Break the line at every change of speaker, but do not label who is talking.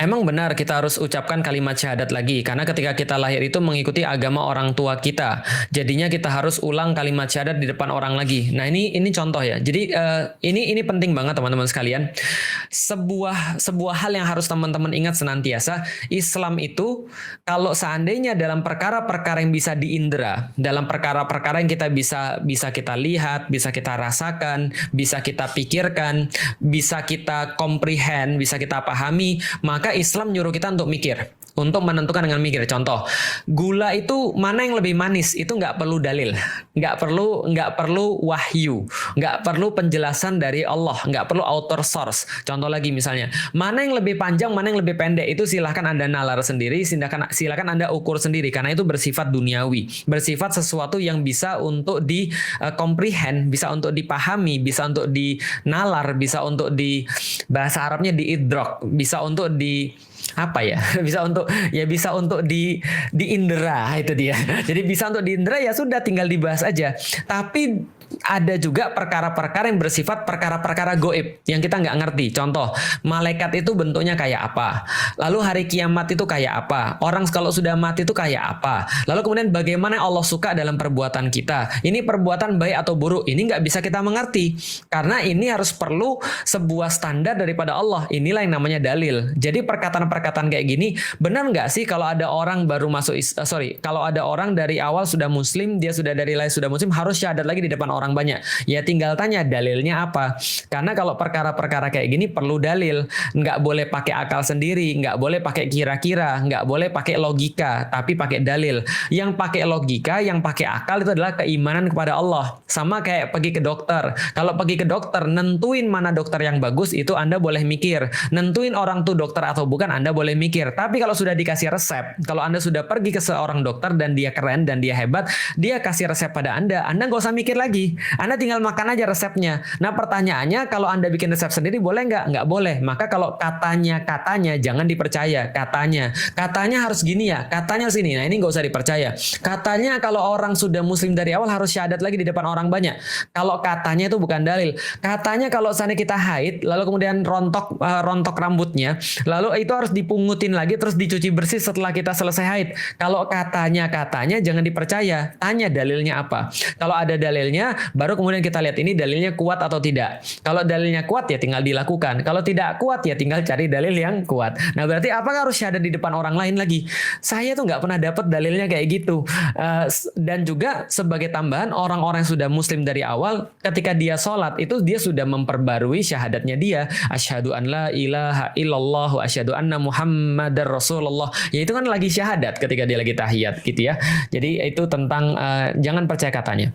Emang benar kita harus ucapkan kalimat syahadat lagi karena ketika kita lahir itu mengikuti agama orang tua kita. Jadinya kita harus ulang kalimat syahadat di depan orang lagi. Nah, ini contoh ya. Jadi ini penting banget teman-teman sekalian. Sebuah hal yang harus teman-teman ingat senantiasa, Islam itu kalau seandainya dalam perkara-perkara yang bisa diindera, dalam perkara-perkara yang kita bisa kita lihat, bisa kita rasakan, bisa kita pikirkan, bisa kita comprehend, bisa kita pahami, maka Islam nyuruh kita untuk mikir, untuk menentukan dengan mikir. Contoh, gula itu mana yang lebih manis? Itu nggak perlu dalil, nggak perlu wahyu, nggak perlu penjelasan dari Allah, nggak perlu author source. Contoh lagi misalnya, mana yang lebih panjang, mana yang lebih pendek? Itu silahkan Anda nalar sendiri, silahkan Anda ukur sendiri, karena itu bersifat duniawi, bersifat sesuatu yang bisa untuk di comprehend, bisa untuk dipahami, bisa untuk dinalar, bisa untuk di bahasa Arabnya diidrok, bisa untuk di apa ya, bisa untuk diindera, itu dia. Jadi bisa untuk diindera, ya sudah tinggal dibahas aja. Tapi ada juga perkara-perkara yang bersifat perkara-perkara goib yang kita nggak ngerti. Contoh, malaikat itu bentuknya kayak apa, lalu hari kiamat itu kayak apa, orang kalau sudah mati itu kayak apa, lalu kemudian bagaimana Allah suka dalam perbuatan kita, ini perbuatan baik atau buruk, ini nggak bisa kita mengerti karena ini harus perlu sebuah standar daripada Allah. Inilah yang namanya dalil. Jadi perkataan-perkataan kayak gini, benar nggak sih kalau ada orang baru kalau ada orang dari awal sudah muslim, dia sudah dari lahir sudah muslim, harus syahadat lagi di depan orang banyak? Ya tinggal tanya dalilnya apa. Karena kalau perkara-perkara kayak gini perlu dalil. Nggak boleh pakai akal sendiri, nggak boleh pakai kira-kira, nggak boleh pakai logika, tapi pakai dalil. Yang pakai logika, yang pakai akal itu adalah keimanan kepada Allah. Sama kayak pergi ke dokter. Kalau pergi ke dokter, nentuin mana dokter yang bagus, itu Anda boleh mikir. Nentuin orang tuh dokter atau bukan, Anda boleh mikir. Tapi kalau sudah dikasih resep, kalau Anda sudah pergi ke seorang dokter dan dia keren dan dia hebat, dia kasih resep pada Anda nggak usah mikir lagi. Anda tinggal makan aja resepnya. Nah, pertanyaannya, kalau Anda bikin resep sendiri boleh nggak? Nggak boleh. Maka kalau katanya jangan dipercaya. Katanya harus gini ya, katanya harus ini. Nah, ini nggak usah dipercaya. Katanya kalau orang sudah muslim dari awal harus syahadat lagi di depan orang banyak. Kalau katanya itu bukan dalil. Katanya kalau sana kita haid, lalu kemudian rontok rambutnya, lalu itu harus dipungutin lagi terus dicuci bersih setelah kita selesai haid. Kalau katanya jangan dipercaya. Tanya dalilnya apa. Kalau ada dalilnya, baru kemudian kita lihat ini dalilnya kuat atau tidak. Kalau dalilnya kuat, ya tinggal dilakukan. Kalau tidak kuat, ya tinggal cari dalil yang kuat. Nah, berarti apakah harus syahadat di depan orang lain lagi? Saya tuh nggak pernah dapat dalilnya kayak gitu. Dan juga sebagai tambahan, orang-orang yang sudah muslim dari awal, ketika dia sholat, itu dia sudah memperbarui syahadatnya dia. Asyhadu an la ilaha illallah wa asyhadu anna muhammadar rasulullah. Ya itu kan lagi syahadat ketika dia lagi tahiyat gitu ya. Jadi itu tentang jangan percaya katanya.